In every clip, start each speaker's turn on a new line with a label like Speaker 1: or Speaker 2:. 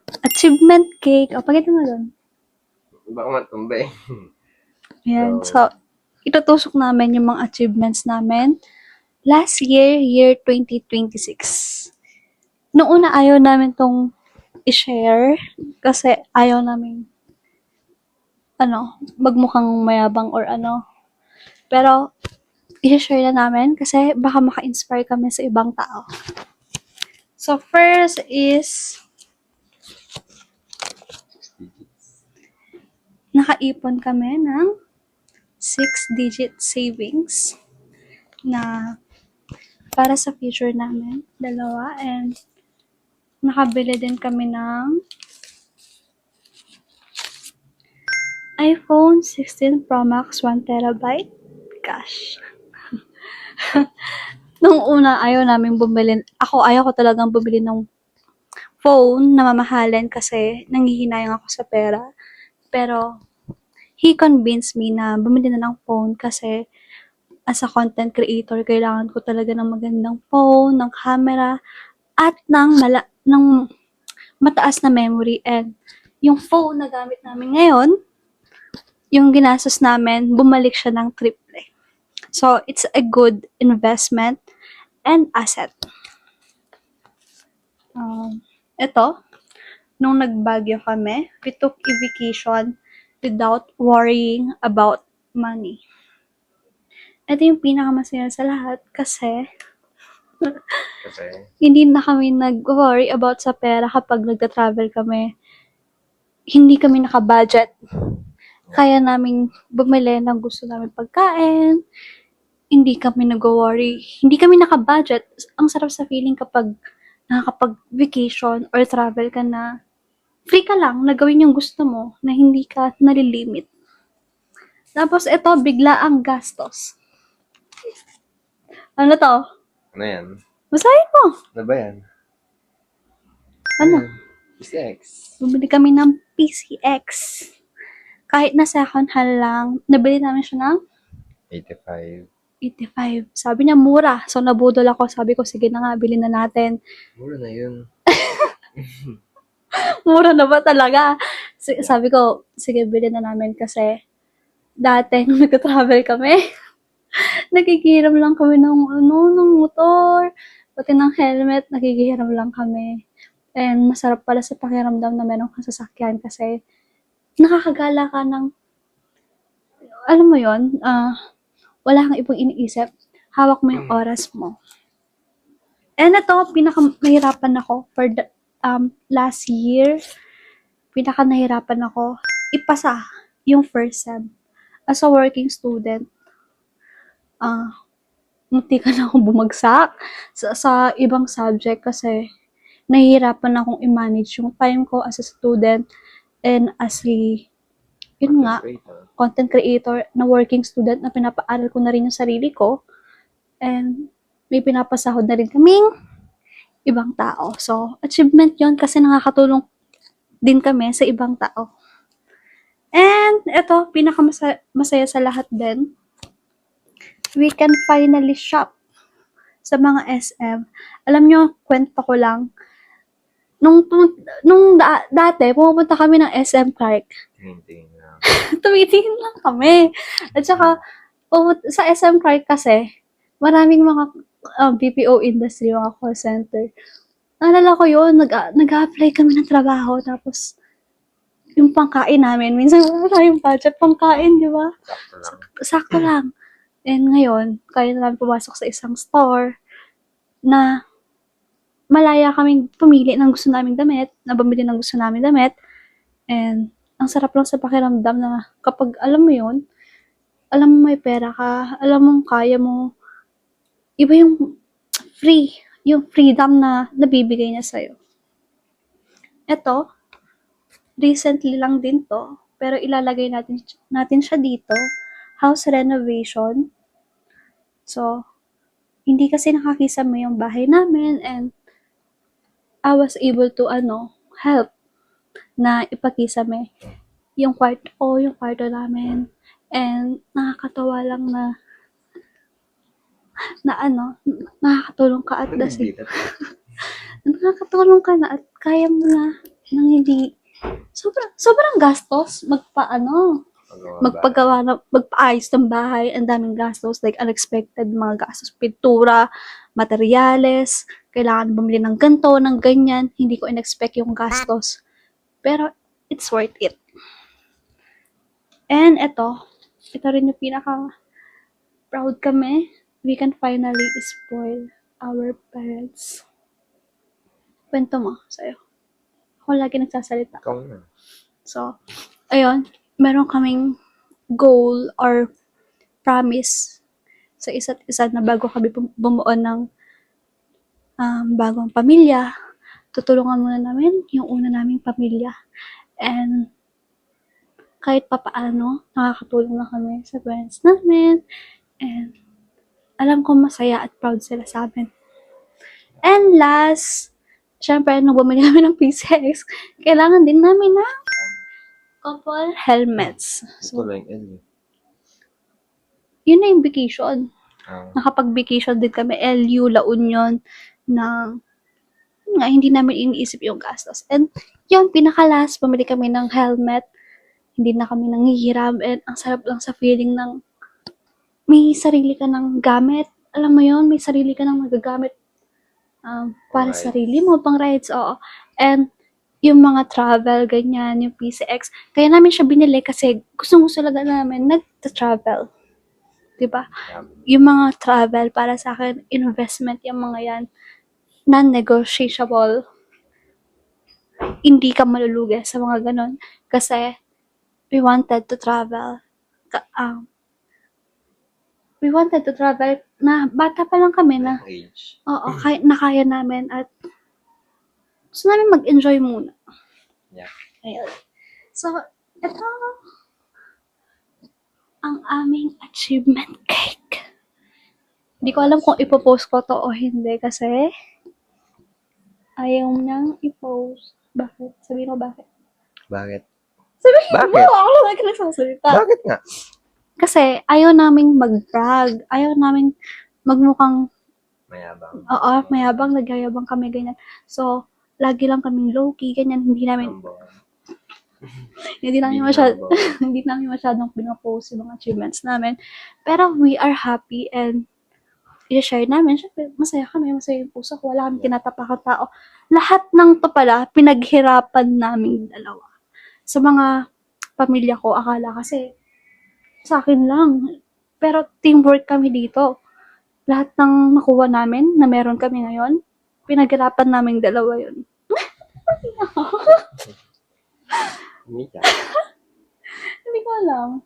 Speaker 1: Achievement cake. O, pakita mo doon.
Speaker 2: Baka matumbay.
Speaker 1: Ayan. So, itutusok namin yung mga achievements namin. Last year, year 2026. Noong una, ayaw namin tong i-share kasi ayaw namin magmukhang mayabang or ano. Pero, i-share na namin kasi baka maka-inspire kami sa ibang tao. So, first is, nakaipon kami ng 6-digit savings na para sa future namin, dalawa, and nakabili din kami ng iPhone 16 Pro Max 1TB cash. Nung una, ayaw namin bumili. Ayaw ko talagang bumili ng phone na mamahalin kasi nanghihinayang ako sa pera. Pero, he convinced me na bumili na ng phone kasi as a content creator, kailangan ko talaga ng magandang phone, ng camera, at ng mataas na memory. And yung phone na gamit namin ngayon, yung ginastos namin, bumalik siya ng triple. So, it's a good investment and asset. Ito, nung nagbagyo kami, we took a vacation without worrying about money. Ito yung pinakamasaya sa lahat kasi hindi na kami nag-worry about sa pera kapag nagta-travel kami. Hindi kami naka-budget. Kaya namin bumili ng gusto namin pagkain. Hindi kami nag-worry. Hindi kami naka-budget. Ang sarap sa feeling kapag nakakapag-vacation or travel ka na free ka lang na gawin yung gusto mo na hindi ka nalilimit. Tapos ito, bigla ang gastos. Ano to?
Speaker 2: Ano yan?
Speaker 1: Basahin mo.
Speaker 2: Ano ba yan?
Speaker 1: Ano?
Speaker 2: PCX.
Speaker 1: Bumili kami ng PCX. Kahit na second hand lang, nabili namin siya ng
Speaker 2: 85.
Speaker 1: 85. Sabi niya mura. So nabudol ako. Sabi ko, sige na nga, bilhin na natin.
Speaker 2: Mura na yun.
Speaker 1: Mura na ba talaga? Sabi ko, sige, bilhin na namin kasi dati nung nag-travel kami, nakikihiram lang kami ng motor, pati ng helmet, nakikihiram lang kami. And masarap pala sa pakiramdam na meron kang sasakyan kasi nakakagala ka ng, alam mo yon, wala kang ibang iniisip, hawak mo yung oras mo. And ito, pinaka-nahirapan ako for the, last year, pinaka-nahirapan ako ipasa yung first sem. As a working student, munti ka na akong bumagsak sa ibang subject kasi nahihirapan akong i-manage yung time ko as a student and as a, yun nga, content creator na working student na pinapaaral ko na rin yung sarili ko and may pinapasahod na rin kaming ibang tao. So, achievement yon kasi nakakatulong din kami sa ibang tao. And ito, pinakamasaya sa lahat din, we can finally shop sa mga SM. Alam nyo, kwento ko lang, dati, pumupunta kami ng SM Clark.
Speaker 2: Tingin lang.
Speaker 1: Tumitingin lang kami. At saka, sa SM Clark kasi, maraming mga BPO industry, mga call center. Naalala ko yun, nag-a-apply kami ng trabaho, tapos, yung pangkain namin, minsan wala yung budget pangkain, di ba?
Speaker 2: Sakto lang.
Speaker 1: Sakto lang. And ngayon, kaya namin pumasok sa isang store na malaya kaming pumili ng gusto naming damit, na bumili ng gusto naming damit. And ang sarap lang sa pakiramdam na kapag alam mo yun, alam mo may pera ka, alam mo kaya mo, iba yung yung freedom na nabibigay niya sa'yo. Ito, recently lang din to, pero ilalagay natin siya dito, house renovation. So, hindi kasi nakakisama yung bahay namin and I was able to help na ipakisame yung kwarto namin. And nakakatawa lang na nakakatulong ka at nakakatulong ka na at kaya mo na nang hindi, sobrang gastos, magpaayos ng bahay, ang daming gastos, like unexpected mga gastos, pintura, materyales, kailangan bumili ng ganito, ng ganyan, hindi ko in-expect yung gastos. Pero, it's worth it. And ito rin yung proud kami. We can finally spoil our parents. Kwento mo sa'yo. Ako lagi nagsasalita.
Speaker 2: Ikaw na.
Speaker 1: So, ayun, meron kaming goal or promise sa isa't isa na bago kami bumuo ng bagong pamilya, tutulungan muna namin yung una naming pamilya. And kahit papaano, nakakatulong na kami sa parents namin. And alam ko masaya at proud sila sa amin. And last, syempre, nung bumili kami ng PCX, kailangan din namin ng couple helmets.
Speaker 2: Ito lang, L.
Speaker 1: Yun na yung vacation.
Speaker 2: Ah,
Speaker 1: Nakapag-vacation din kami, LU, La Union, hindi namin iniisip yung gastos. And yun, pinakalas, bumili kami ng helmet. Hindi na kami nanghihiram. And ang sarap lang sa feeling ng may sarili ka ng gamit. Alam mo yun, may sarili ka ng magagamit para sa sarili mo, pang rides, oo. And yung mga travel, ganyan, yung PCX. Kaya namin siya binili kasi gusto talaga namin nag-travel. Diba? Yung mga travel, para sa akin, investment yung mga yan. Non-negotiable. Hindi ka malulugi sa mga ganon. Kasi, we wanted to travel. We wanted to travel na bata pa lang kami na,
Speaker 2: age.
Speaker 1: oo, kaya namin at gusto namin mag-enjoy muna.
Speaker 2: Yeah.
Speaker 1: Ayun. So, ito ang aming achievement cake. Hindi ko alam kung ipopost ko to o hindi kasi ayaw niyang i-post. Bakit? Sabihin mo bakit?
Speaker 2: Bakit?
Speaker 1: Sabihin
Speaker 2: Bakit?
Speaker 1: mo! Ako lang nagsasalita.
Speaker 2: Bakit nga?
Speaker 1: Kasi ayaw naming mag-brag. Ayaw naming magmukhang
Speaker 2: Mayabang.
Speaker 1: oo, mayabang, nagyayabang kami, ganyan. So, lagi lang kaming low-key, ganyan. Hindi namin masyadong pinopost yung mga achievements namin. Pero we are happy and i-share namin. Siyempre, masaya yung puso ko. Wala kami tinatapakang tao. Lahat ng to pala, pinaghirapan namin dalawa. Sa mga pamilya ko, akala kasi sa akin lang. Pero teamwork kami dito. Lahat ng nakuha namin, na meron kami ngayon, pinaghirapan naming dalawa yun. Hindi ko alam.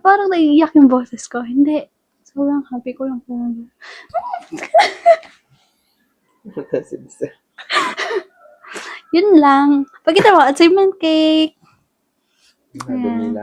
Speaker 1: Parang naiiyak yung boses ko. Hindi. Sobrang happy ko lang. Yun lang. Pagkita mo, achievement cake.
Speaker 2: Madumi lang.